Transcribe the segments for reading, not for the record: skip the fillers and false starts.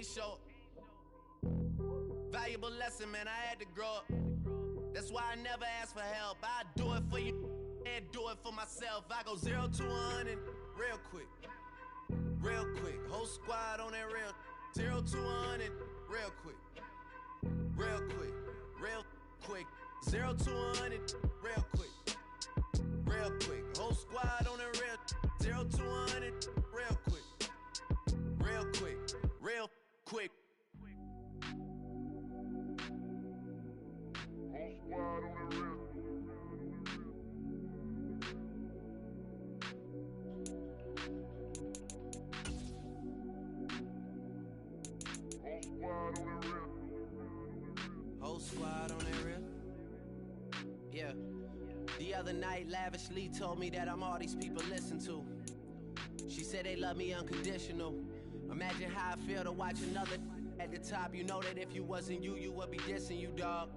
ain't show. Valuable lesson, man, I had to grow up. That's why I never ask for help. I do it for you and do it for myself. I go 0 to 100 real quick. Real quick. Whole squad on that real. 0 to 100 real quick. Real quick. Real quick. 0 to 100 real quick. Real quick. Whole squad on that real. 0 to 100 real quick. Real quick. Real quick. Whole squad on that real. Yeah. The other night, lavishly told me that I'm all these people listen to. She said they love me unconditional. Imagine how I feel to watch another at the top. You know that if you wasn't you, you would be dissing you, dog.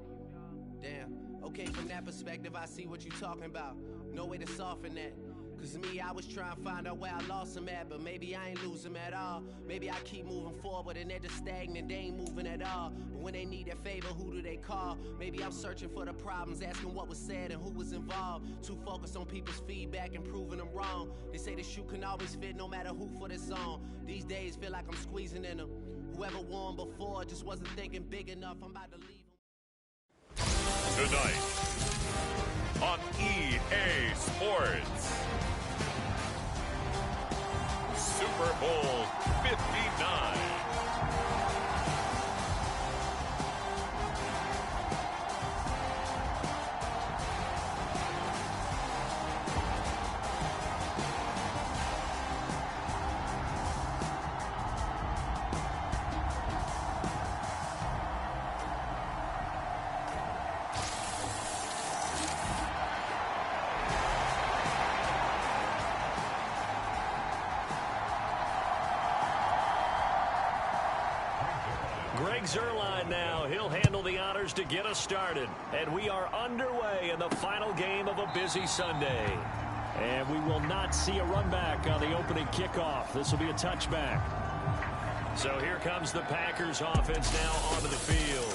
Damn. Okay, from that perspective, I see what you talking about. No way to soften that. Cause me, I was trying to find out where I lost them at, but maybe I ain't lose them at all. Maybe I keep moving forward and they're just stagnant, they ain't moving at all. But when they need their favor, who do they call? Maybe I'm searching for the problems, asking what was said and who was involved. Too focused on people's feedback and proving them wrong. They say the shoe can always fit no matter who for this song. These days feel like I'm squeezing in them. Whoever won before just wasn't thinking big enough. I'm about to leave them. Tonight on EA Sports, Super Bowl 59. Zerline now. He'll handle the honors to get us started. And we are underway in the final game of a busy Sunday. And we will not see a run back on the opening kickoff. This will be a touchback. So here comes the Packers offense now onto the field.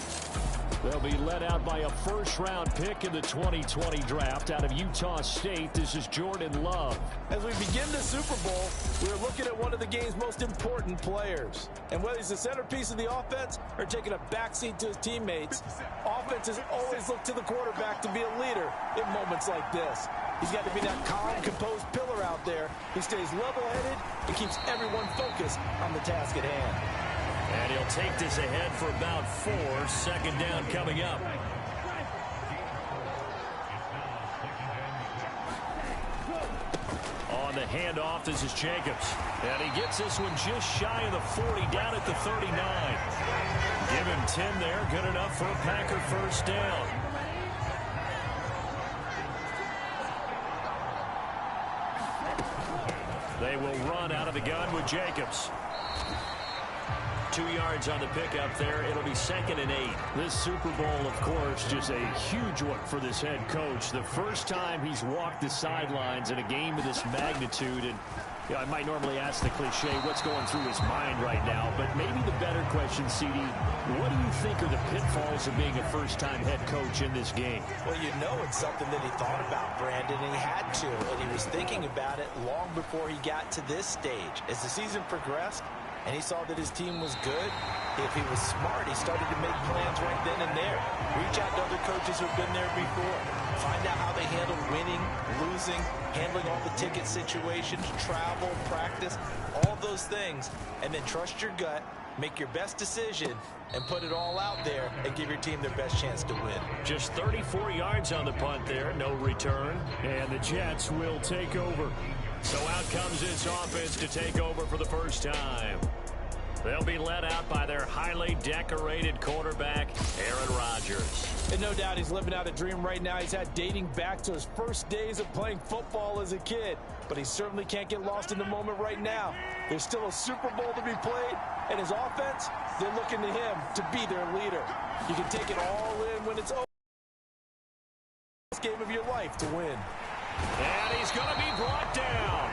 They'll be led out by a first-round pick in the 2020 draft out of Utah State. This is Jordan Love. As we begin the Super Bowl, we're looking at one of the game's most important players. And whether he's the centerpiece of the offense or taking a backseat to his teammates, offenses always look to the quarterback to be a leader in moments like this. He's got to be that calm, composed pillar out there who stays level-headed and keeps everyone focused on the task at hand. And he'll take this ahead for about 4. Second down coming up. On the handoff, this is Jacobs. And he gets this one just shy of the 40, down at the 39. Give him 10 there, good enough for a Packer first down. They will run out of the gun with Jacobs. 2 yards on the pickup there. It'll be 2nd and 8. This Super Bowl, of course, just a huge one for this head coach. The first time he's walked the sidelines in a game of this magnitude. And you know, I might normally ask the cliche, what's going through his mind right now? But maybe the better question, CD, what do you think are the pitfalls of being a first-time head coach in this game? Well, you know it's something that he thought about, Brandon, and he had to. And he was thinking about it long before he got to this stage. As the season progressed, and he saw that his team was good, if he was smart, he started to make plans right then and there. Reach out to other coaches who've been there before. Find out how they handle winning, losing, handling all the ticket situations, travel, practice, all those things. And then trust your gut, make your best decision, and put it all out there and give your team their best chance to win. Just 34 yards on the punt there, no return. And the Jets will take over. So out comes this offense to take over for the first time. They'll be led out by their highly decorated quarterback, Aaron Rodgers. And no doubt he's living out a dream right now he's had dating back to his first days of playing football as a kid. But he certainly can't get lost in the moment right now. There's still a Super Bowl to be played, and his offense, they're looking to him to be their leader. You can take it all in when it's over. This game of your life to win. And he's going to be brought down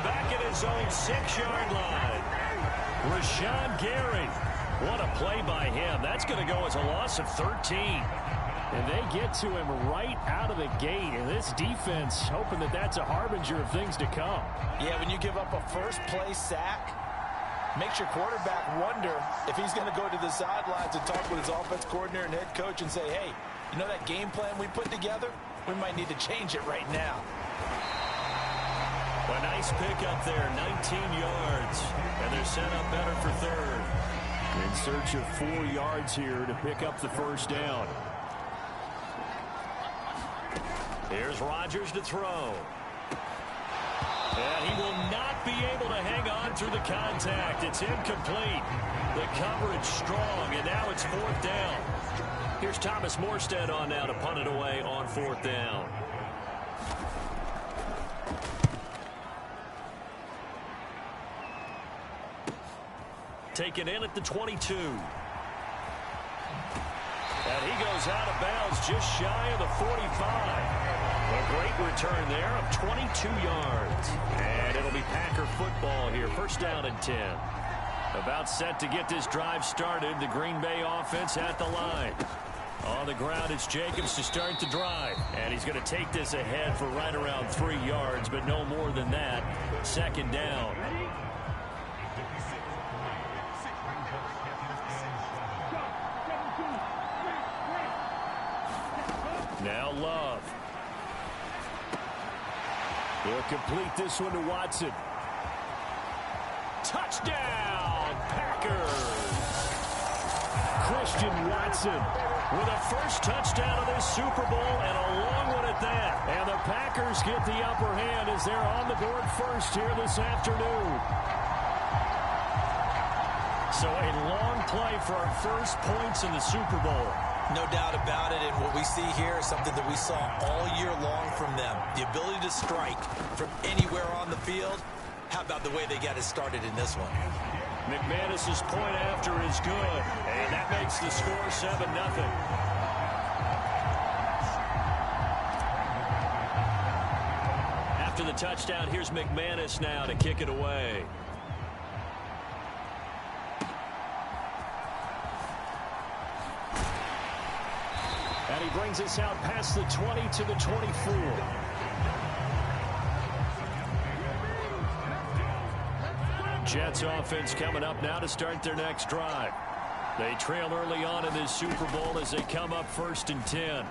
back at his own 6-yard line. Rashawn Gary What a play by him. That's going to go as a loss of 13. And they get to him right out of the gate. And this defense hoping that that's a harbinger of things to come. Yeah, when you give up a first-play sack, makes your quarterback wonder if he's going to go to the sidelines and talk with his offense coordinator and head coach and say, hey, you know that game plan we put together? We might need to change it right now. A nice pick up there, 19 yards. And they're set up better for third. In search of 4 yards here to pick up the first down. Here's Rodgers to throw. And he will not be able to hang on through the contact. It's incomplete. The coverage strong, and now it's 4th down. Here's Thomas Morstead on now to punt it away on 4th down. Taken in at the 22. And he goes out of bounds just shy of the 45. A great return there of 22 yards. And it'll be Packer football here. First down and 10. About set to get this drive started. The Green Bay offense at the line. On the ground, it's Jacobs to start the drive. And he's going to take this ahead for right around 3 yards, but no more than that. Second down. Now Love. He'll complete this one to Watson. Touchdown, Packers! Christian Watson with a first touchdown of this Super Bowl and a long one at that. And the Packers get the upper hand as they're on the board first here this afternoon. So a long play for our first points in the Super Bowl. No doubt about it, and what we see here is something that we saw all year long from them. The ability to strike from anywhere on the field. How about the way they got it started in this one? McManus's point after is good, and that makes the score 7-0. After the touchdown, here's McManus now to kick it away. And he brings us out past the 20 to the 24. Jets offense coming up now to start their next drive. They trail early on in this Super Bowl as they come up 1st and 10.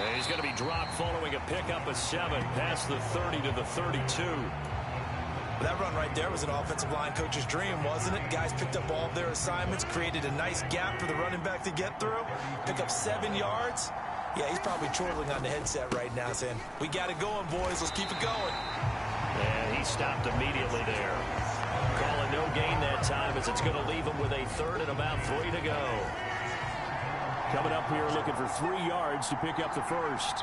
And he's going to be dropped following a pickup of 7 past the 30 to the 32. That run right there was an offensive line coach's dream, wasn't it? Guys picked up all of their assignments, created a nice gap for the running back to get through, pick up 7 yards. Yeah, he's probably chortling on the headset right now saying, we got it going, boys. Let's keep it going. And he stopped immediately there. Calling no gain that time as it's going to leave him with a 3rd and about 3 to go. Coming up here looking for 3 yards to pick up the first.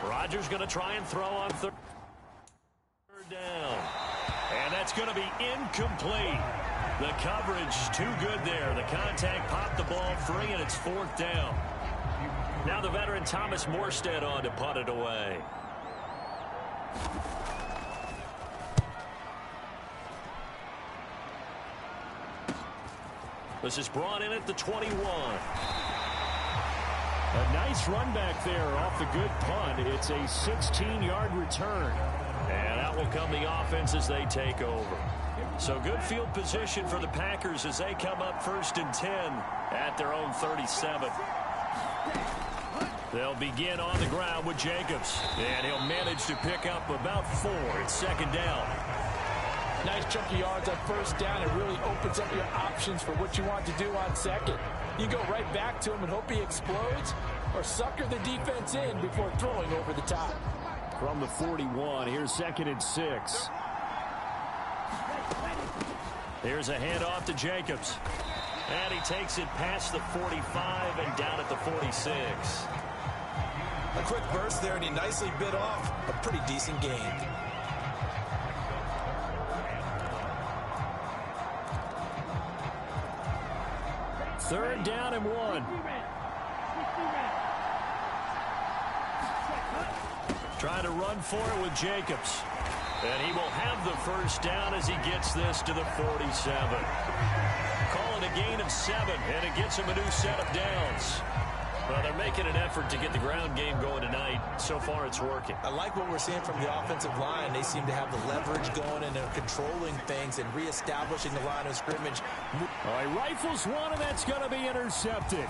Rodgers going to try and throw on 3rd down. And that's going to be incomplete. The coverage too good there. The contact popped the ball free, and it's 4th down. Now the veteran Thomas Morstead on to punt it away. This is brought in at the 21. A nice run back there off the good punt. It's a 16-yard return. And out will come the offense as they take over. So good field position for the Packers as they come up 1st and 10 at their own 37. They'll begin on the ground with Jacobs. And he'll manage to pick up about 4. It's 2nd down. Nice chunky yards on 1st down. It really opens up your options for what you want to do on 2nd. You go right back to him and hope he explodes, or sucker the defense in before throwing over the top. From the 41, here's 2nd and 6. Here's a handoff to Jacobs. And he takes it past the 45 and down at the 46. A quick burst there, and he nicely bit off a pretty decent gain. Third down and 1. Trying to run for it with Jacobs. And he will have the first down as he gets this to the 47. Call it a gain of 7, and it gets him a new set of downs. Well, they're making an effort to get the ground game going tonight. So far, it's working. I like what we're seeing from the offensive line. They seem to have the leverage going, and they're controlling things and reestablishing the line of scrimmage. All right, rifles one, and that's going to be intercepted.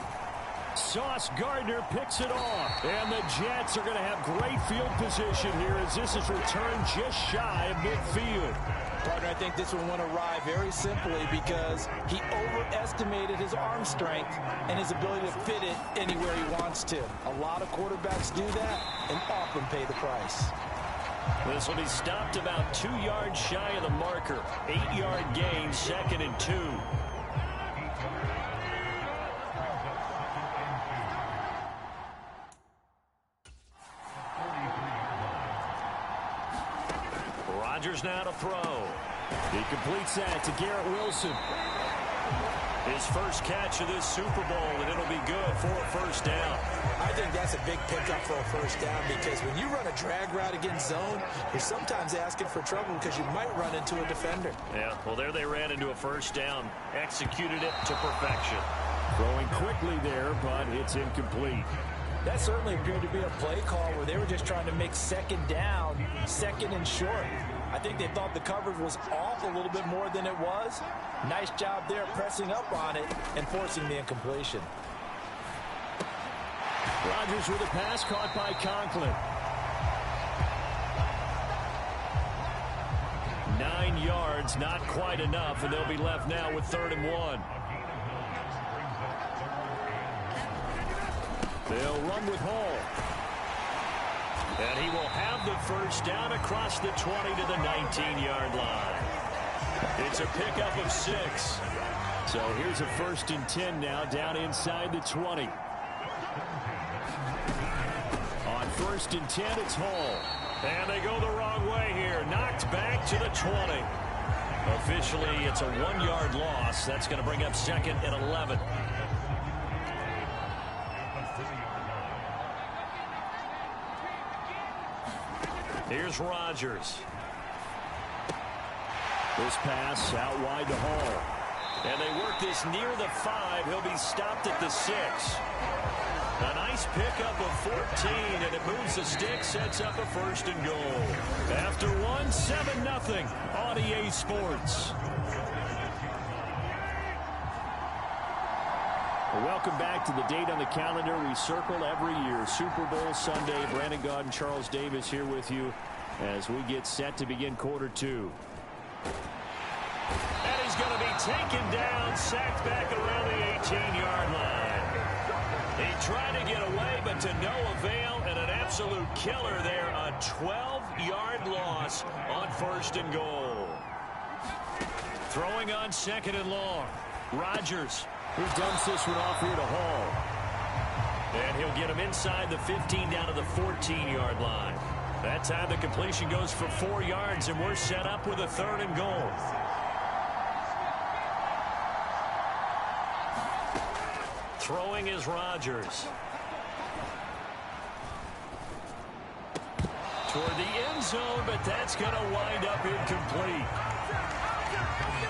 Sauce Gardner picks it off. And the Jets are going to have great field position here as this is returned just shy of midfield. Partner, I think this one went awry very simply because he overestimated his arm strength and his ability to fit it anywhere he wants to. A lot of quarterbacks do that and often pay the price. This will be stopped about 2 yards shy of the marker. 8-yard gain, 2nd and 2. Rodgers now to throw. He completes that to Garrett Wilson. His first catch of this Super Bowl, and it'll be good for a first down. I think that's a big pickup for a first down because when you run a drag route against zone, you're sometimes asking for trouble because you might run into a defender. Yeah, well, there they ran into a first down. Executed it to perfection. Throwing quickly there, but it's incomplete. That certainly appeared to be a play call where they were just trying to make second down, second and short. I think they thought the coverage was off a little bit more than it was. Nice job there pressing up on it and forcing the incompletion. Rodgers with a pass caught by Conklin. 9 yards, not quite enough, and they'll be left now with 3rd and 1. They'll run with Hall. And he will have the first down across the 20 to the 19-yard line. It's a pickup of 6. So here's a 1st and 10 now down inside the 20. On 1st and 10, it's Hall. And they go the wrong way here. Knocked back to the 20. Officially, it's a 1-yard loss. That's going to bring up 2nd and 11. Here's Rodgers. This pass out wide to Hall. And they work this near the 5. He'll be stopped at the 6. A nice pickup of 14, and it moves the stick, sets up a 1st and goal. After 1, 7-0 on EA Sports. Welcome back to the date on the calendar we circle every year. Super Bowl Sunday. Brandon Gaud and Charles Davis here with you as we get set to begin quarter 2. And he's going to be taken down, sacked back around the 18-yard line. He tried to get away, but to no avail, and an absolute killer there. A 12-yard loss on 1st and goal. Throwing on 2nd and long. Rodgers. Who dumps this one off here to Hall. And he'll get him inside the 15 down to the 14-yard line. That time the completion goes for 4 yards, and we're set up with a 3rd and goal. Throwing is Rodgers. Toward the end zone, but that's going to wind up incomplete.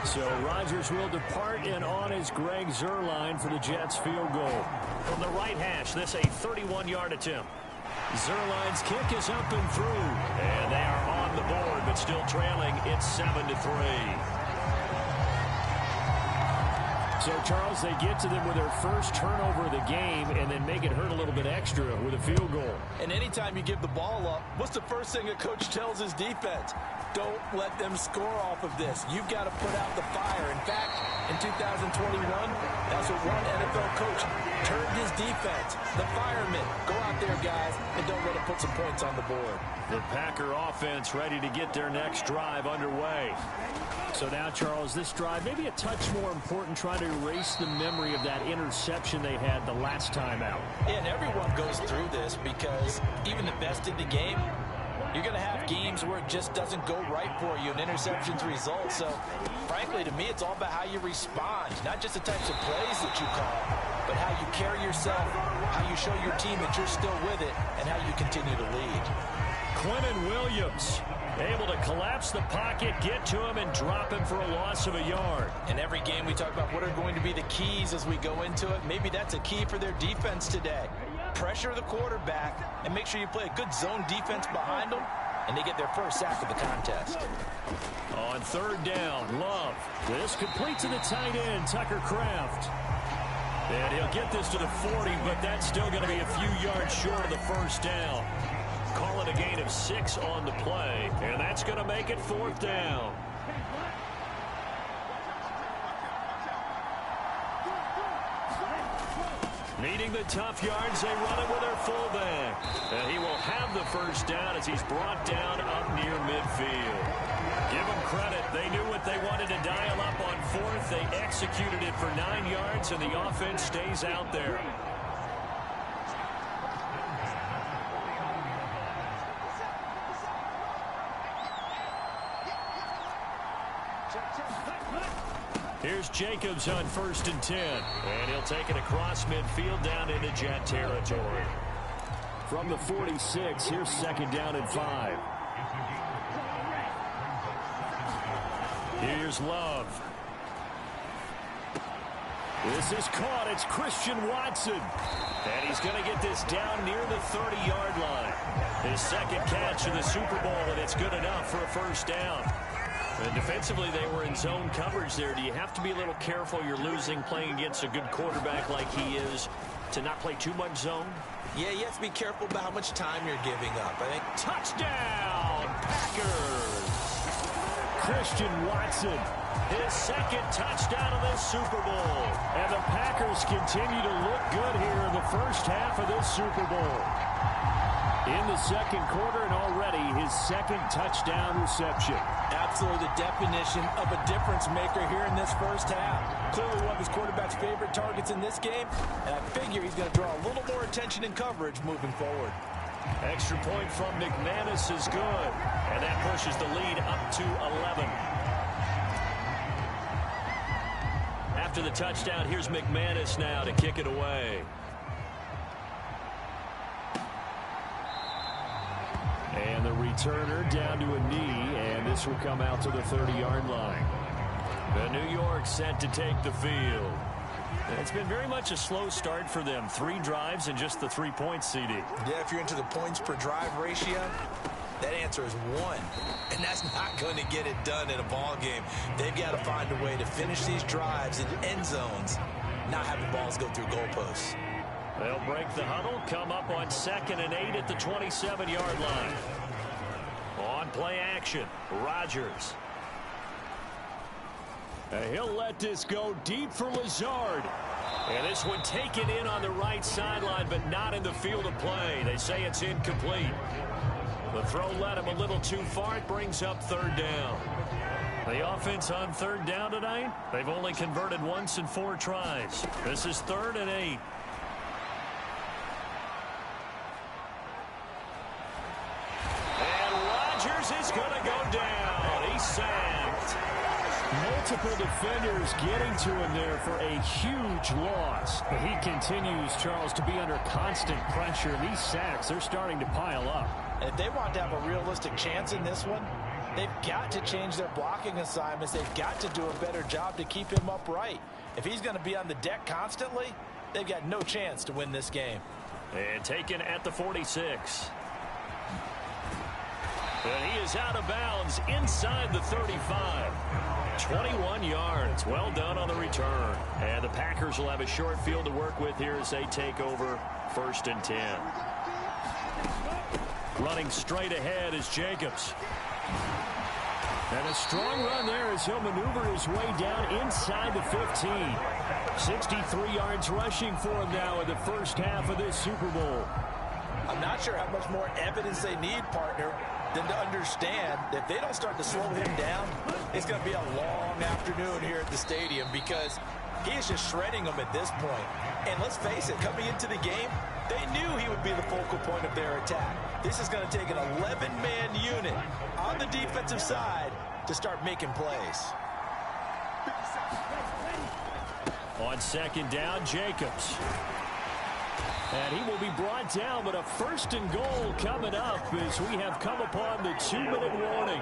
So Rodgers will depart, and on is Greg Zuerlein for the Jets field goal. From the right hash, this a 31-yard attempt. Zuerlein's kick is up and through. And they are on the board, but still trailing. It's 7-3. So, Charles, they get to them with their first turnover of the game and then make it hurt a little bit extra with a field goal. And anytime you give the ball up, what's the first thing a coach tells his defense? Don't let them score off of this. You've got to put out the fire. In fact, in 2021, that's what one NFL coach turned his defense. The firemen. Go out there, guys, and don't let them put some points on the board. The Packer offense ready to get their next drive underway. So now, Charles, this drive maybe a touch more important, trying to erase the memory of that interception they had the last time out. Yeah, and everyone goes through this because even the best in the game, you're going to have games where it just doesn't go right for you and interceptions result. So, frankly, to me, it's all about how you respond, not just the types of plays that you call, but how you carry yourself, how you show your team that you're still with it, and how you continue to lead. Quentin Williams Able to collapse the pocket, get to him, and drop him for a loss of a yard. In every game, we talk about what are going to be the keys as we go into it. Maybe that's a key for their defense today. Pressure the quarterback and make sure you play a good zone defense behind them, and they get their first sack of the contest. On third down, Love. This complete to the tight end, Tucker Kraft. And he'll get this to the 40, but that's still going to be a few yards short of the first down. Call it a gain of 6 on the play, and that's going to make it 4th down. Needing the tough yards, they run it with their fullback. And he will have the first down as he's brought down up near midfield. Give them credit. They knew what they wanted to dial up on 4th. They executed it for 9 yards, and the offense stays out there. Here's Jacobs on 1st and 10. And he'll take it across midfield down into Jet territory. From the 46, here's 2nd down and 5. Here's Love. This is caught. It's Christian Watson. And he's going to get this down near the 30-yard line. His 2nd catch in the Super Bowl, and it's good enough for a first down. And defensively, they were in zone coverage there. Do you have to be a little careful? You're losing playing against a good quarterback like he is to not play too much zone? Yeah, you have to be careful about how much time you're giving up. I think touchdown, Packers! Christian Watson, his 2nd touchdown of this Super Bowl. And the Packers continue to look good here in the first half of this Super Bowl. In the 2nd quarter, and already his 2nd touchdown reception. Absolutely the definition of a difference maker here in this first half. Clearly one of his quarterback's favorite targets in this game, and I figure he's going to draw a little more attention and coverage moving forward. Extra point from McManus is good, and that pushes the lead up to 11. After the touchdown, here's McManus now to kick it away. And the returner down to a knee, and this will come out to the 30-yard line. The New York set to take the field. It's been very much a slow start for them. 3 drives and just the 3 points, CD. Yeah, if you're into the points per drive ratio, that answer is 1. And that's not going to get it done in a ball game. They've got to find a way to finish these drives in end zones, not having balls go through goalposts. They'll break the huddle, come up on 2nd and 8 at the 27-yard line. On play action, Rodgers. He'll let this go deep for Lazard. And this one taken in on the right sideline, but not in the field of play. They say it's incomplete. The throw led him a little too far. It brings up 3rd down. The offense on 3rd down tonight, they've only converted once in 4 tries. This is 3rd and 8. Is going to go down. He's sacked. Multiple defenders getting to him there for a huge loss. He continues, Charles, to be under constant pressure. And these sacks, they're starting to pile up. And if they want to have a realistic chance in this one, they've got to change their blocking assignments. They've got to do a better job to keep him upright. If he's going to be on the deck constantly, they've got no chance to win this game. And taken at the 46. And he is out of bounds inside the 35. 21 yards. Well done on the return. And the Packers will have a short field to work with here as they take over 1st and 10. Running straight ahead is Jacobs. And a strong run there as he'll maneuver his way down inside the 15. 63 yards rushing for him now in the first half of this Super Bowl. I'm not sure how much more evidence they need, partner, than to understand that if they don't start to slow him down, it's going to be a long afternoon here at the stadium because he is just shredding them at this point. And let's face it, coming into the game, they knew he would be the focal point of their attack. This is going to take an 11-man unit on the defensive side to start making plays. On 2nd down, Jacobs. And he will be brought down, but a 1st and goal coming up as we have come upon the 2-minute warning.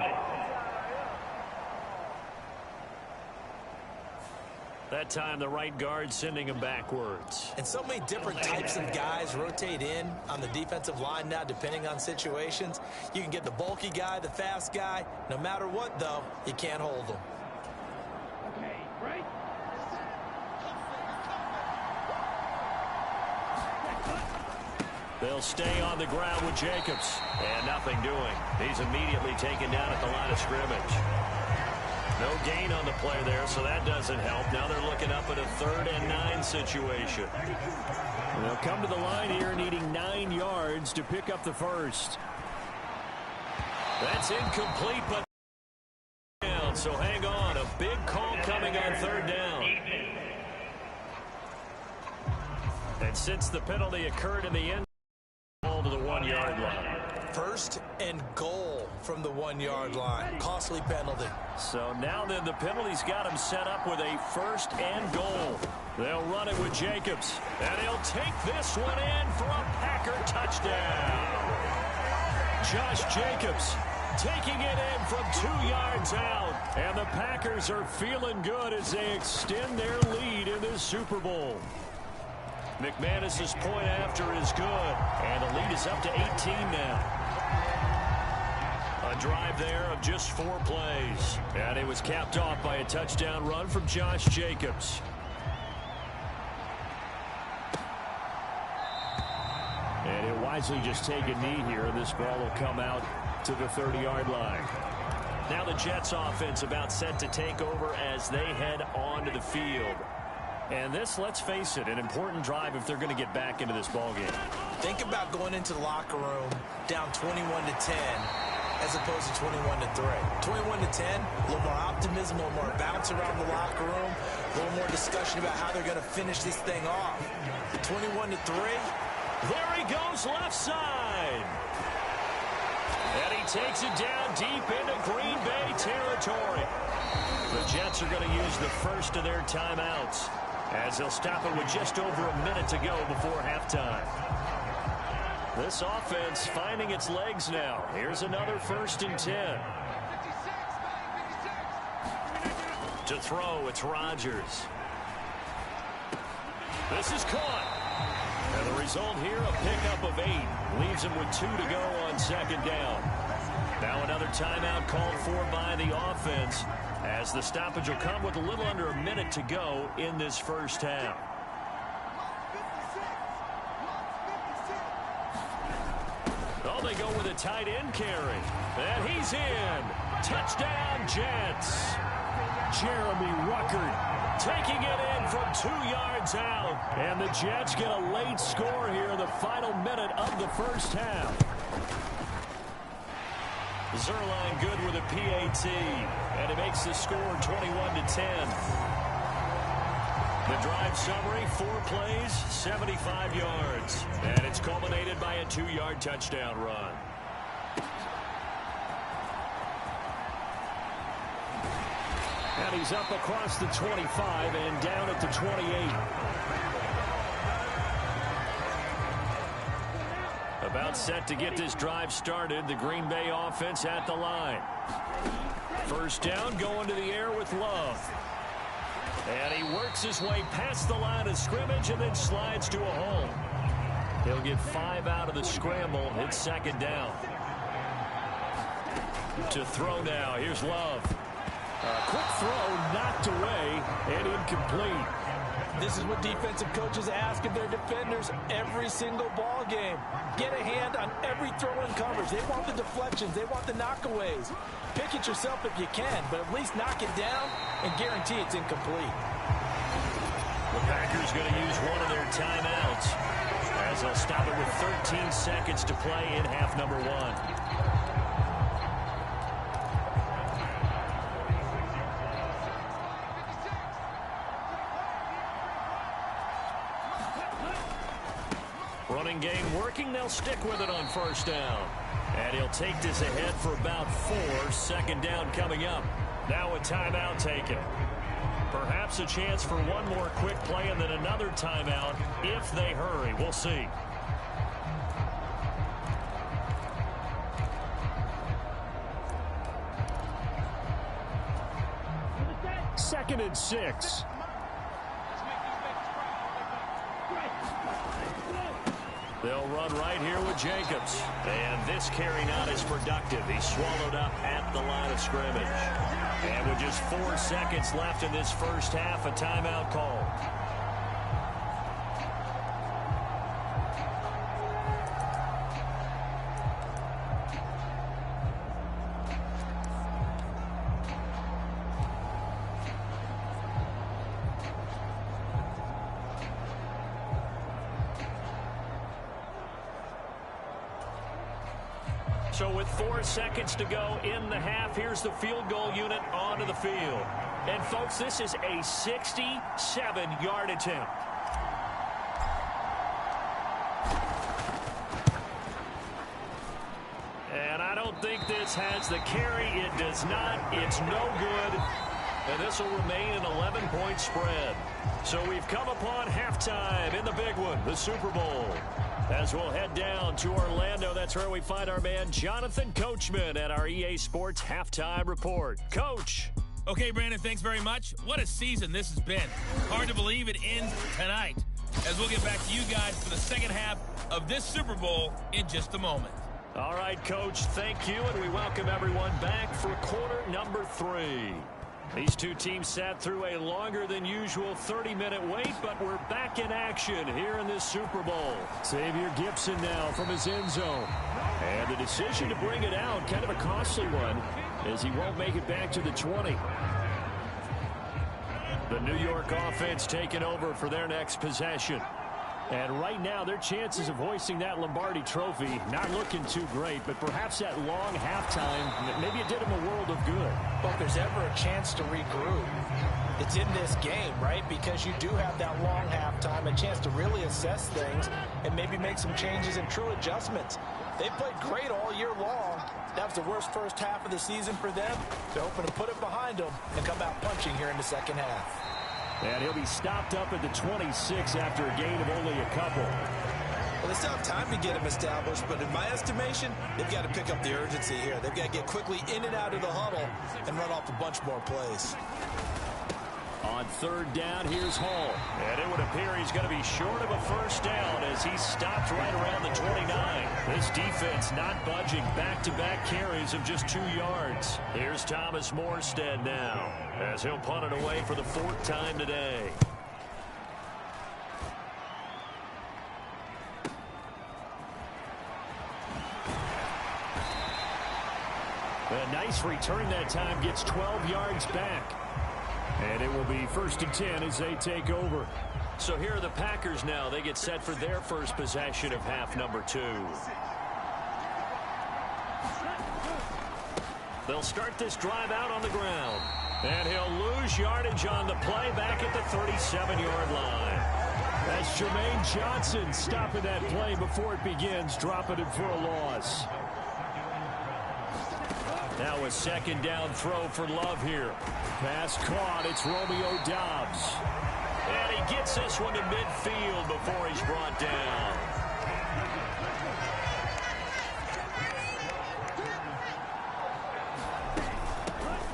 That time, the right guard sending him backwards. And so many different types of guys rotate in on the defensive line now, depending on situations. You can get the bulky guy, the fast guy. No matter what, though, you can't hold them. They'll stay on the ground with Jacobs. And nothing doing. He's immediately taken down at the line of scrimmage. No gain on the play there, so that doesn't help. Now they're looking up at a 3rd and 9 situation. They'll come to the line here needing 9 yards to pick up the first. That's incomplete, but down, so hang on. A big call coming on 3rd down. And since the penalty occurred in the end, ball to the 1-yard line. 1st and goal from the 1-yard line. Costly penalty. So now then the penalty's got him set up with a 1st and goal. They'll run it with Jacobs. And he'll take this one in for a Packer touchdown. Josh Jacobs taking it in from 2 yards out. And the Packers are feeling good as they extend their lead in this Super Bowl. McManus's point after is good. And the lead is up to 18 now. A drive there of just 4 plays. And it was capped off by a touchdown run from Josh Jacobs. And he'll wisely just take a knee here, and this ball will come out to the 30-yard line. Now the Jets offense about set to take over as they head onto the field. And this, let's face it, an important drive if they're going to get back into this ballgame. Think about going into the locker room down 21-10 as opposed to 21-3. 21-10, a little more optimism, a little more bounce around the locker room, a little more discussion about how they're going to finish this thing off. 21-3. There he goes left side. And he takes it down deep into Green Bay territory. The Jets are going to use the first of their timeouts as they'll stop it with just over a minute to go before halftime. This offense finding its legs now. Here's another 1st and 10. To throw, it's Rodgers. This is caught. And the result here, a pickup of 8. Leaves him with 2 to go on 2nd down. Now another timeout called for by the offense, as the stoppage will come with a little under a minute to go in this first half. Oh, they go with a tight end carry. And he's in. Touchdown, Jets. Jeremy Ruckert taking it in from 2 yards out. And the Jets get a late score here in the final minute of the first half. Zerline good with a PAT, and it makes the score 21-10. The drive summary, 4 plays, 75 yards, and it's culminated by a 2-yard touchdown run. And he's up across the 25 and down at the 28. About set to get this drive started. The Green Bay offense at the line. First down, going to the air with Love. And he works his way past the line of scrimmage and then slides to a hole. He'll get 5 out of the scramble. It's 2nd down. To throw now. Here's Love. A quick throw knocked away and incomplete. This is what defensive coaches ask of their defenders every single ball game. Get a hand on every throw in coverage. They want the deflections. They want the knockaways. Pick it yourself if you can, but at least knock it down and guarantee it's incomplete. The Packers going to use one of their timeouts as they'll stop it with 13 seconds to play in half number 1. Running game working. They'll stick with it on first down. And he'll take this ahead for about 4. 2nd down coming up. Now a timeout taken. Perhaps a chance for one more quick play and then another timeout if they hurry. We'll see. Second and 6. They'll run right here with Jacobs. And this carry not as productive. He's swallowed up at the line of scrimmage. And with just 4 seconds left in this first half, a timeout call. So with 4 seconds to go in the half, here's the field goal unit onto the field. And, folks, this is a 67-yard attempt. And I don't think this has the carry. It does not. It's no good. And this will remain an 11-point spread. So we've come upon halftime in the big one, the Super Bowl. As we'll head down to Orlando, that's where we find our man Jonathan Coachman at our EA Sports Halftime Report. Coach. Okay, Brandon, thanks very much. What a season this has been. Hard to believe it ends tonight, as we'll get back to you guys for the second half of this Super Bowl in just a moment. All right, Coach, thank you, and we welcome everyone back for quarter number 3. These two teams sat through a longer than usual 30-minute wait, but we're back in action here in this Super Bowl. Xavier Gipson now from his end zone. And the decision to bring it out, kind of a costly one, as he won't make it back to the 20. The New York offense taking over for their next possession. And right now, their chances of hoisting that Lombardi trophy not looking too great, but perhaps that long halftime, maybe it did them a world of good. Well, if there's ever a chance to regroup, it's in this game, right? Because you do have that long halftime, a chance to really assess things and maybe make some changes and true adjustments. They played great all year long. That was the worst first half of the season for them. They're hoping to put it behind them and come out punching here in the second half. And he'll be stopped up at the 26 after a gain of only a couple. Well, they still have time to get him established, but in my estimation, they've got to pick up the urgency here. They've got to get quickly in and out of the huddle and run off a bunch more plays. On third down, here's Hall. And it would appear he's going to be short of a first down as he's stopped right around the 29. This defense not budging. Back-to-back carries of just 2 yards. Here's Thomas Morstead now as he'll punt it away for the 4th time today. A nice return that time, gets 12 yards back. And it will be 1st and 10 as they take over. So here are the Packers now. They get set for their first possession of half number 2. They'll start this drive out on the ground. And he'll lose yardage on the play back at the 37-yard line. That's Jermaine Johnson stopping that play before it begins, dropping it for a loss. Now a second down throw for Love here. Pass caught. It's Romeo Doubs. And he gets this one to midfield before he's brought down.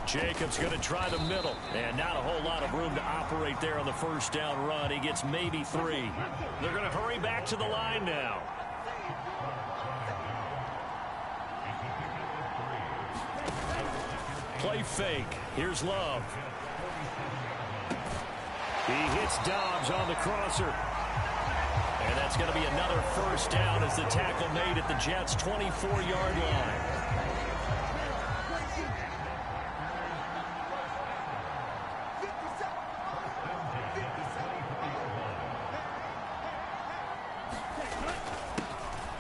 Jacobs going to try the middle. And not a whole lot of room to operate there on the first down run. He gets maybe 3. They're going to hurry back to the line now. Play fake. Here's Love. He hits Dobbs on the crosser. And that's going to be another first down as the tackle made at the Jets' 24-yard line.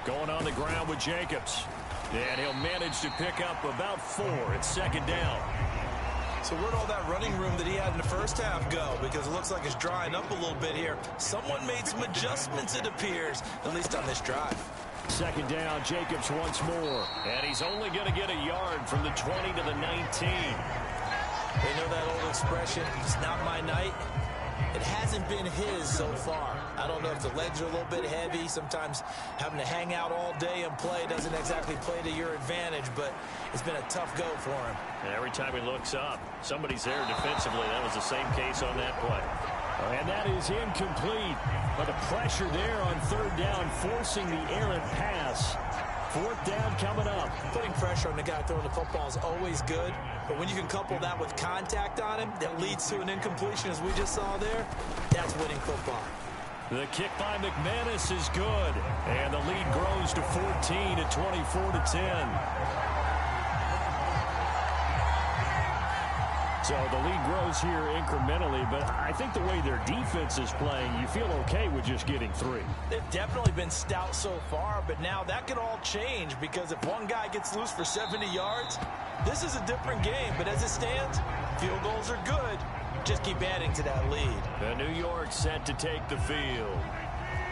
Going on the ground with Jacobs. And he'll manage to pick up about 4. It's 2nd down. So where'd all that running room that he had in the first half go? Because it looks like it's drying up a little bit here. Someone made some adjustments, it appears, at least on this drive. 2nd down, Jacobs once more. And he's only going to get a yard from the 20 to the 19. They know that old expression, it's not my night. It hasn't been his so far. I don't know if the legs are a little bit heavy. Sometimes having to hang out all day and play doesn't exactly play to your advantage, but it's been a tough go for him. And every time he looks up, somebody's there defensively. That was the same case on that play. And that is incomplete. But the pressure there on third down, forcing the errant pass. Fourth down coming up. Putting pressure on the guy throwing the football is always good, but when you can couple that with contact on him that leads to an incompletion, as we just saw there, that's winning football. The kick by McManus is good, and the lead grows to 14 at 24-10. So the lead grows here incrementally, but I think the way their defense is playing, you feel okay with just getting 3. They've definitely been stout so far, but now that could all change because if one guy gets loose for 70 yards, this is a different game. But as it stands, field goals are good. Just keep adding to that lead. The New York set to take the field.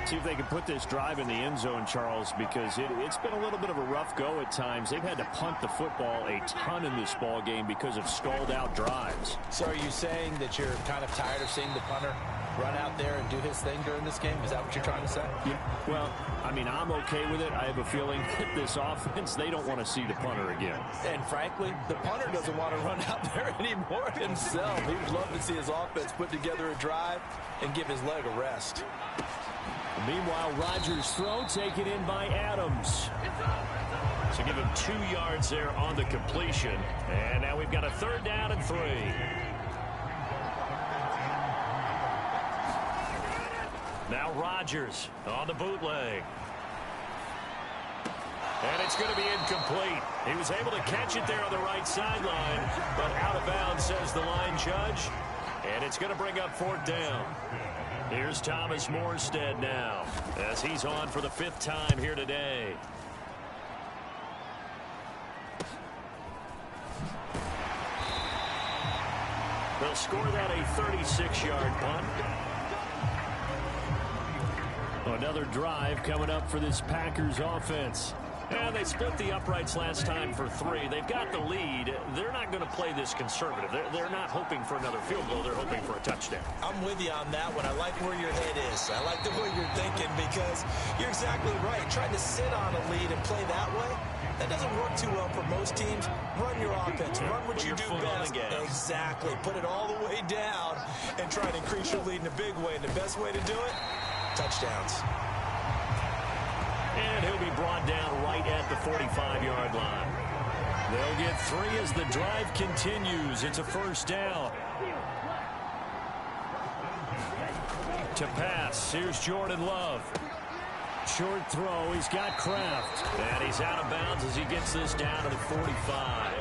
See if they can put this drive in the end zone, Charles, because it's been a little bit of a rough go at times. They've had to punt the football a ton in this ball game because of stalled-out drives. So are you saying that you're kind of tired of seeing the punter run out there and do his thing during this game? Is that what you're trying to say? Yeah, well, I mean, I'm okay with it. I have a feeling that this offense, they don't want to see the punter again. And frankly, the punter doesn't want to run out there anymore himself. He would love to see his offense put together a drive and give his leg a rest. Meanwhile, Rodgers' throw taken in by Adams. So give him 2 yards there on the completion. And now we've got a third down and 3. Now Rodgers on the bootleg. And it's going to be incomplete. He was able to catch it there on the right sideline, but out of bounds, says the line judge. And it's going to bring up fourth down. Here's Thomas Morstead now, as he's on for the 5th time here today. They'll score that a 36-yard punt. Another drive coming up for this Packers offense. And they split the uprights last time for 3. They've got the lead. They're not going to play this conservative. They're not hoping for another field goal. They're hoping for a touchdown. I'm with you on that one. I like where your head is. I like the way you're thinking because you're exactly right. Trying to sit on a lead and play that way, that doesn't work too well for most teams. Run your offense. Run what you do best. Exactly. Put it all the way down and try to increase your lead in a big way. And the best way to do it, touchdowns. And he'll be brought down right at the 45-yard line. They'll get 3 as the drive continues. It's a first down. To pass, here's Jordan Love. Short throw, he's got Kraft. And he's out of bounds as he gets this down to the 45.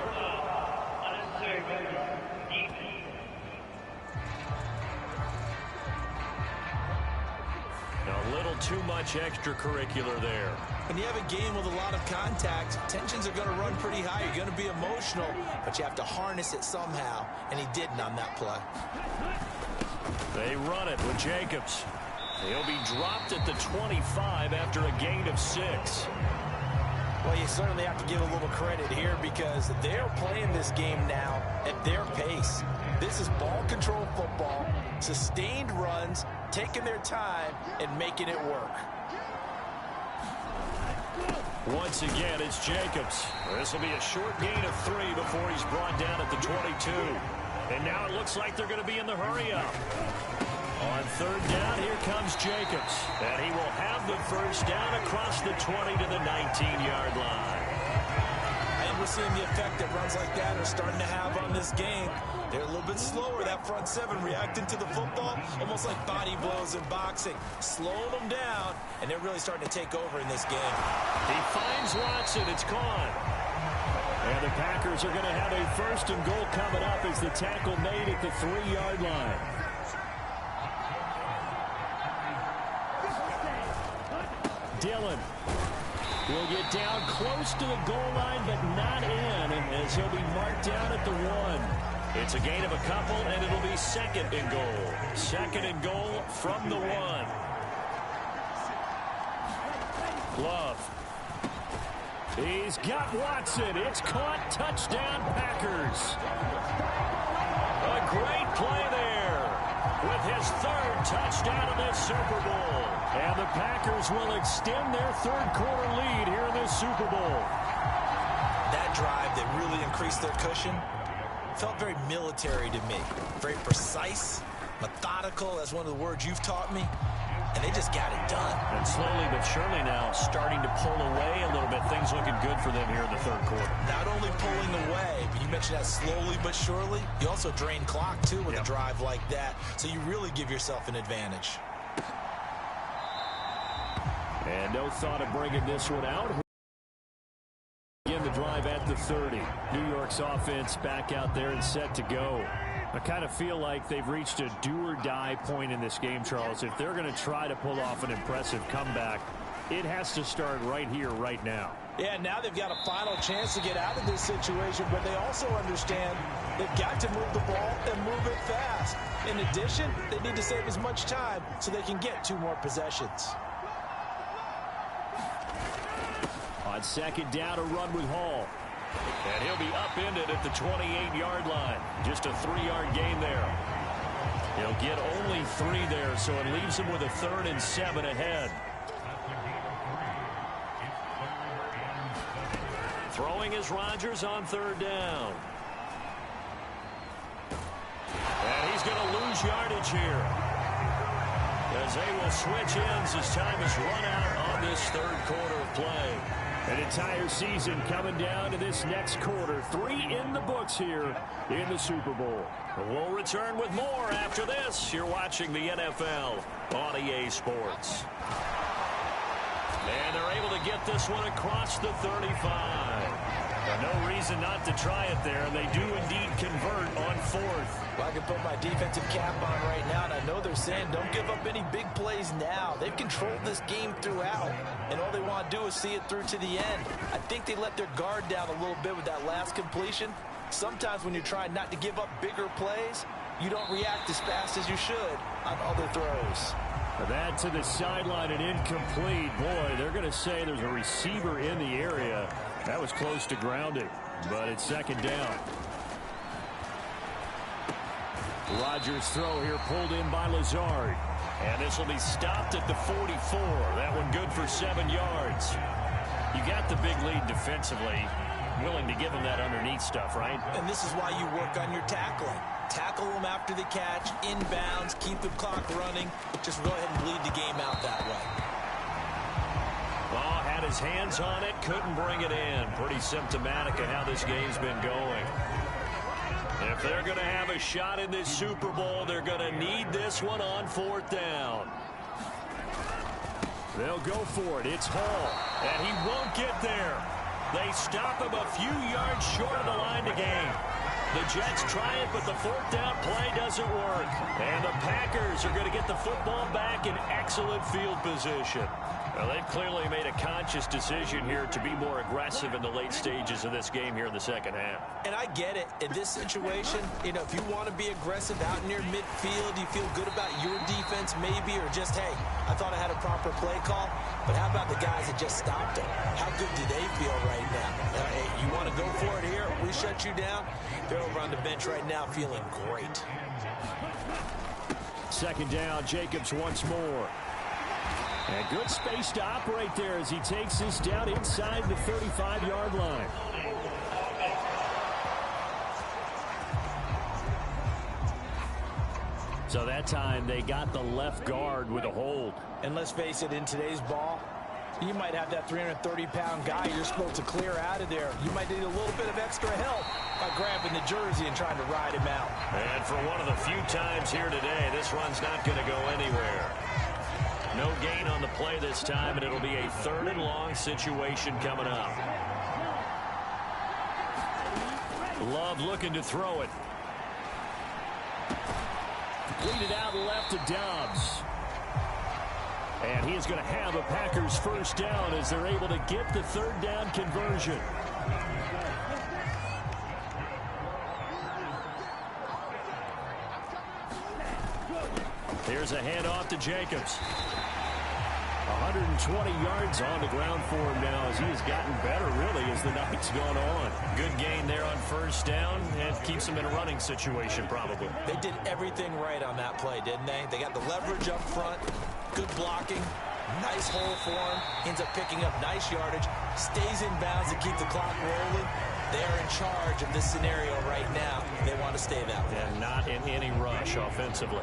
A little too much extracurricular there. When you have a game with a lot of contact, tensions are going to run pretty high. You're going to be emotional, but you have to harness it somehow, and he didn't on that play. They run it with Jacobs. He'll be dropped at the 25 after a gain of 6. Well, you certainly have to give a little credit here because they're playing this game now at their pace. This is ball control football, sustained runs, taking their time and making it work. Once again, it's Jacobs. This will be a short gain of 3 before he's brought down at the 22. And now it looks like they're going to be in the hurry-up. On third down, here comes Jacobs. And he will have the first down across the 20 to the 19-yard line. And we're seeing the effect that runs like that are starting to have on this game. They're a little bit slower, that front 7, reacting to the football, almost like body blows in boxing, slowing them down, and they're really starting to take over in this game. He finds Watson. It's caught. And the Packers are going to have a first and goal coming up as the tackle made at the 3-yard line. Dillon will get down close to the goal line, but not in, as he'll be marked down at the 1. It's a gain of a couple, and it'll be second and goal. Second and goal from the 1. Love. He's got Watson. It's caught. Touchdown, Packers. great play there with his third touchdown of this Super Bowl. And the Packers will extend their third-quarter lead here in this Super Bowl. That drive that really increased their cushion felt very military to me. Very precise, methodical. That's one of the words you've taught me. And they just got it done. And slowly but surely now starting to pull away a little bit. Things looking good for them here in the third quarter. Not only pulling away, but you mentioned that slowly but surely. You also drain clock, too, with a drive like that. So you really give yourself an advantage. And no thought of bringing this one out. Again, the drive at the 30. New York's offense back out there and set to go. I kind of feel like they've reached a do-or-die point in this game, Charles. If they're going to try to pull off an impressive comeback, it has to start right here, right now. Yeah, now they've got a final chance to get out of this situation, but they also understand they've got to move the ball and move it fast. In addition, they need to save as much time so they can get 2 more possessions. On second down, a run with Hall. And he'll be upended at the 28-yard line. Just a 3-yard gain there. He'll get only 3 there, so it leaves him with a 3rd and 7 ahead. Throwing is Rodgers on 3rd down. And he's going to lose yardage here, as they will switch ends as time is run out on this third quarter of play. An entire season coming down to this next quarter. 3 in the books here in the Super Bowl. We'll return with more after this. You're watching the NFL on EA Sports. And they're able to get this one across the 35. No reason not to try it there. They do indeed convert on 4th. Well, I can put my defensive cap on right now, and I know they're saying don't give up any big plays now. They've controlled this game throughout, and all they want to do is see it through to the end. I think they let their guard down a little bit with that last completion. Sometimes when you're trying not to give up bigger plays, you don't react as fast as you should on other throws. That to the sideline and incomplete. Boy, they're going to say there's a receiver in the area. That was close to grounding, but it's second down. Rodgers' throw here pulled in by Lazard. And this will be stopped at the 44. That one good for 7 yards. You got the big lead defensively. Willing to give them that underneath stuff, right? And this is why you work on your tackling. Tackle them after the catch, inbounds, keep the clock running. Just go ahead and bleed the game out that way. Well, had his hands on it, couldn't bring it in. Pretty symptomatic of how this game's been going. If they're going to have a shot in this Super Bowl, they're going to need this one on 4th down. They'll go for it. It's Hall, and he won't get there. They stop him a few yards short of the line to gain. The Jets try it, but the 4th down play doesn't work. And the Packers are going to get the football back in excellent field position. Well, they've clearly made a conscious decision here to be more aggressive in the late stages of this game here in the second half. And I get it. In this situation, you know, if you want to be aggressive out near midfield, you feel good about your defense maybe, or just, hey, I thought I had a proper play call. But how about the guys that just stopped it? How good do they feel right now? Hey, you want to go for it here? We shut you down. They're over on the bench right now feeling great. Second down, Jacobs once more. And good space to operate there as he takes this down inside the 35-yard line. So that time they got the left guard with a hold. And let's face it, in today's ball, you might have that 330-pound guy you're supposed to clear out of there. You might need a little bit of extra help by grabbing the jersey and trying to ride him out. And for one of the few times here today, this run's not going to go anywhere. No gain on the play this time, and it'll be a 3rd and long situation coming up. Love looking to throw it. Lead it out left to Dobbs. And he is going to have a Packers first down as they're able to get the 3rd down conversion. Here's a handoff to Jacobs. 120 yards on the ground for him now as he has gotten better, really, as the night's gone on. Good gain there on first down and keeps him in a running situation probably. They did everything right on that play, didn't they? They got the leverage up front, good blocking, nice hole for him, ends up picking up nice yardage, stays in bounds to keep the clock rolling. They are in charge of this scenario right now. They want to stay that way. And not in any rush offensively.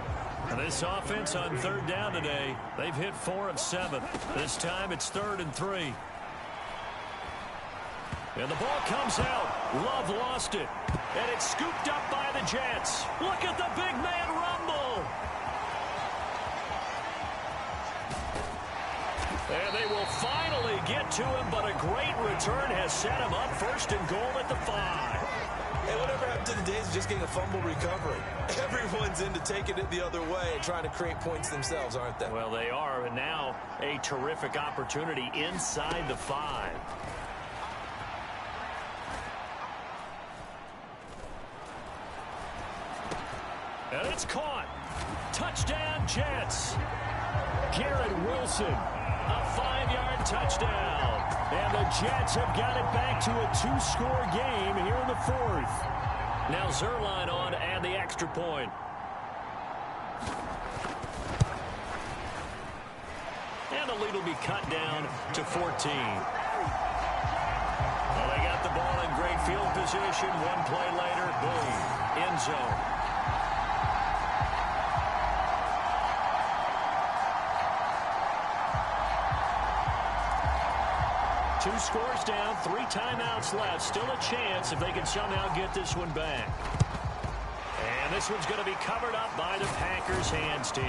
This offense on third down today, they've hit 4 of 7. This time it's 3rd and 3. And the ball comes out. Love lost it. And it's scooped up by the Jets. Look at the big man rumble. And they will finally get to him, but a great return has set him up 1st and goal at the 5. Hey, whatever happened to the days of just getting a fumble recovery? Everyone's into taking it the other way and trying to create points themselves, aren't they? Well, they are, and now a terrific opportunity inside the 5. And it's caught. Touchdown, Jets. Garrett Wilson, a 5-yard touchdown. And the Jets have got it back to a 2-score game here in the 4th. Now Zerline on and the extra point. And the lead will be cut down to 14. Well, they got the ball in great field position. One play later, boom, end zone. Two scores down, 3 timeouts left. Still a chance if they can somehow get this one back. And this one's going to be covered up by the Packers hands team.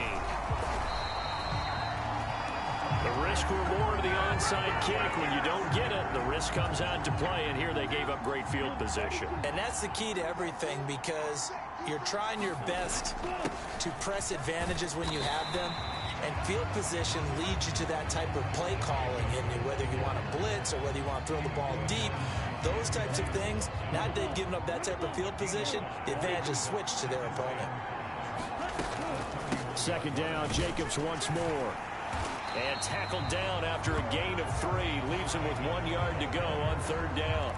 The risk-reward of the onside kick. When you don't get it, the risk comes out to play, and here they gave up great field position. And that's the key to everything, because you're trying your best to press advantages when you have them. And field position leads you to that type of play calling, and whether you want to blitz or whether you want to throw the ball deep, those types of things. Now that they've given up that type of field position, the advantage is switched to their opponent. 2nd down, Jacobs once more. And tackled down after a gain of 3. Leaves him with 1 yard to go on 3rd down.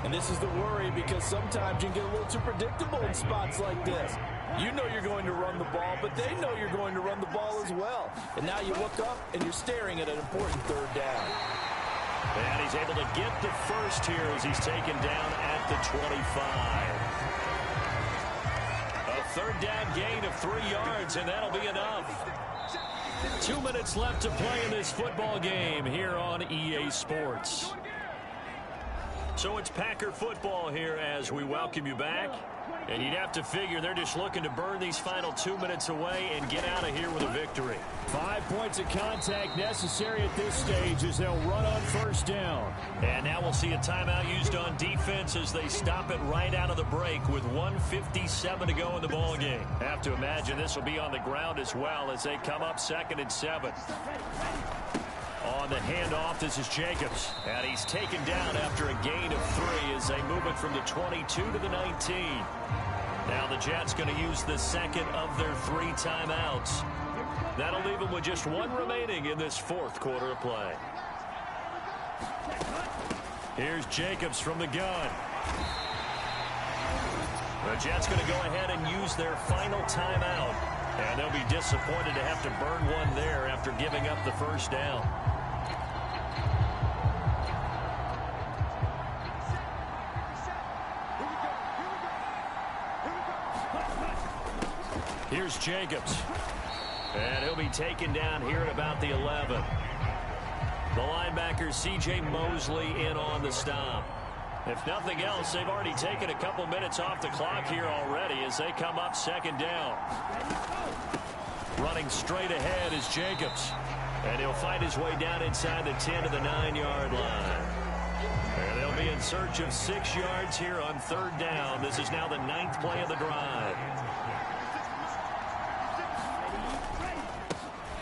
And this is the worry, because sometimes you can get a little too predictable in spots like this. You know you're going to run the ball, but they know you're going to run the ball as well. And now you look up, and you're staring at an important 3rd down. And he's able to get the first here as he's taken down at the 25. A 3rd down gain of 3 yards, and that'll be enough. 2 minutes left to play in this football game here on EA Sports. So it's Packer football here as we welcome you back. And you'd have to figure they're just looking to burn these final 2 minutes away and get out of here with a victory. 5 points of contact necessary at this stage as they'll run on 1st down. And now we'll see a timeout used on defense as they stop it right out of the break with 1:57 to go in the ball game. Have to imagine this will be on the ground as well as they come up 2nd and 7. On the handoff, this is Jacobs. And he's taken down after a gain of 3 as they move it from the 22 to the 19. Now the Jets going to use the 2nd of their 3 timeouts. That'll leave them with just 1 remaining in this 4th quarter of play. Here's Jacobs from the gun. The Jets going to go ahead and use their final timeout. And they'll be disappointed to have to burn one there after giving up the 1st down. Here's Jacobs. And he'll be taken down here at about the 11. The linebacker C.J. Mosley in on the stop. If nothing else, they've already taken a couple minutes off the clock here already as they come up 2nd down. Running straight ahead is Jacobs. And he'll find his way down inside the 10 to the 9-yard line. And they'll be in search of 6 yards here on 3rd down. This is now the 9th play of the drive.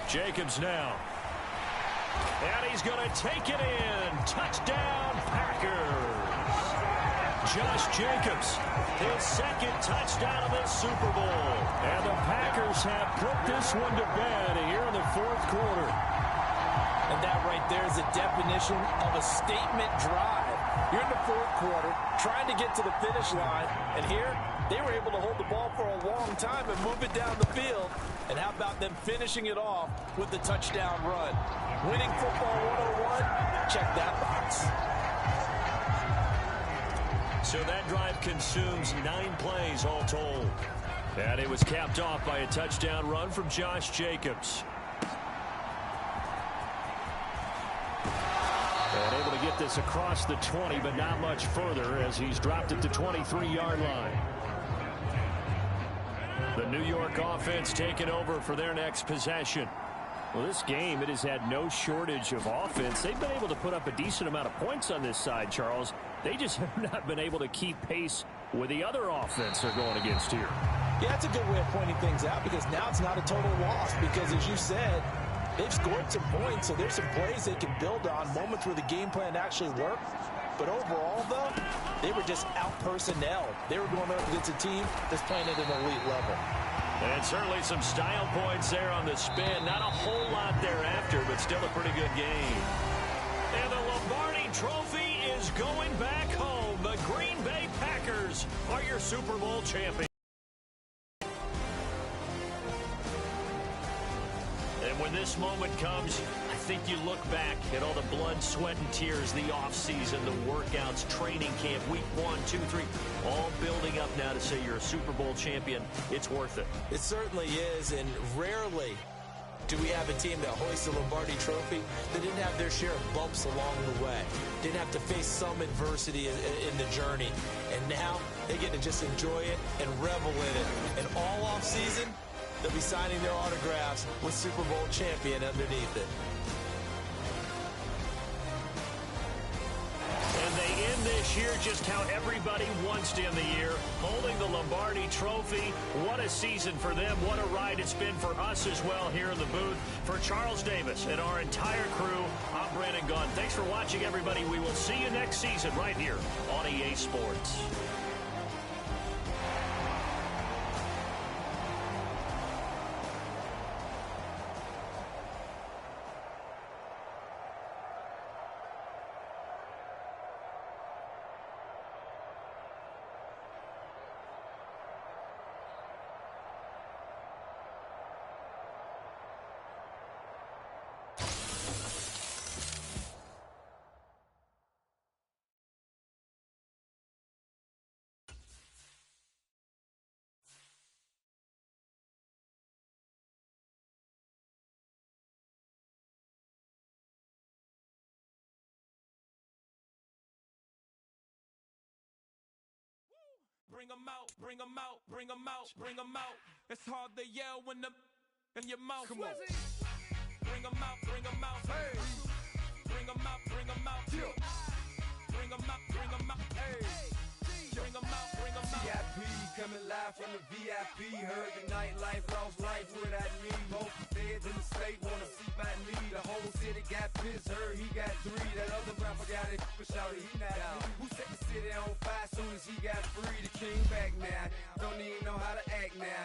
Jacobs now. And he's going to take it in. Touchdown, Packers. Josh Jacobs, his 2nd touchdown of the Super Bowl. And the Packers have put this one to bed here in the 4th quarter. And that right there is the definition of a statement drive. You're in the fourth quarter, trying to get to the finish line, and here they were able to hold the ball for a long time and move it down the field. And how about them finishing it off with the touchdown run? Winning football 101, check that box. So that drive consumes 9 plays all told. And it was capped off by a touchdown run from Josh Jacobs. And able to get this across the 20, but not much further as he's dropped at the 23-yard line. The New York offense taking over for their next possession. Well, this game, it has had no shortage of offense. They've been able to put up a decent amount of points on this side, Charles. They just have not been able to keep pace with the other offense they're going against here. Yeah, that's a good way of pointing things out because now it's not a total loss because, as you said, they've scored some points, so there's some plays they can build on, moments where the game plan actually worked. But overall, though, they were just out-personnelled. They were going up against a team that's playing at an elite level. And certainly some style points there on the spin. Not a whole lot thereafter, but still a pretty good game. And the Lombardi Trophy is going back home. The Green Bay Packers are your Super Bowl champions. And when this moment comes, I think you look back at all the blood, sweat, and tears, the offseason, the workouts, training camp, week 1, 2, 3, all building up now to say you're a Super Bowl champion. It's worth it. It certainly is, and rarely do we have a team that hoists the Lombardi Trophy that didn't have their share of bumps along the way, didn't have to face some adversity in the journey, and now they get to just enjoy it and revel in it. And all offseason, they'll be signing their autographs with Super Bowl champion underneath it. And they end this year just how everybody wants to end the year, holding the Lombardi Trophy. What a season for them. What a ride it's been for us as well here in the booth. For Charles Davis and our entire crew, I'm Brandon Gunn. Thanks for watching, everybody. We will see you next season right here on EA Sports. Bring 'em out, bring 'em out, bring 'em out, bring 'em out. It's hard to yell when the in your mouth. Come on. Bring 'em out, bring 'em out. Hey. Bring 'em out, bring 'em out. Yeah. Bring 'em out, bring 'em out. Hey. Bring 'em out, bring 'em out. VIP coming live from the VIP. Heard the nightlife, lost life without me. Most feds in the state wanna see by me. The whole city got pissed, heard he got 3. That other rapper got it for shouty, he not out. Who set the city on fire soon as he got free? The king back now, don't even know how to act now.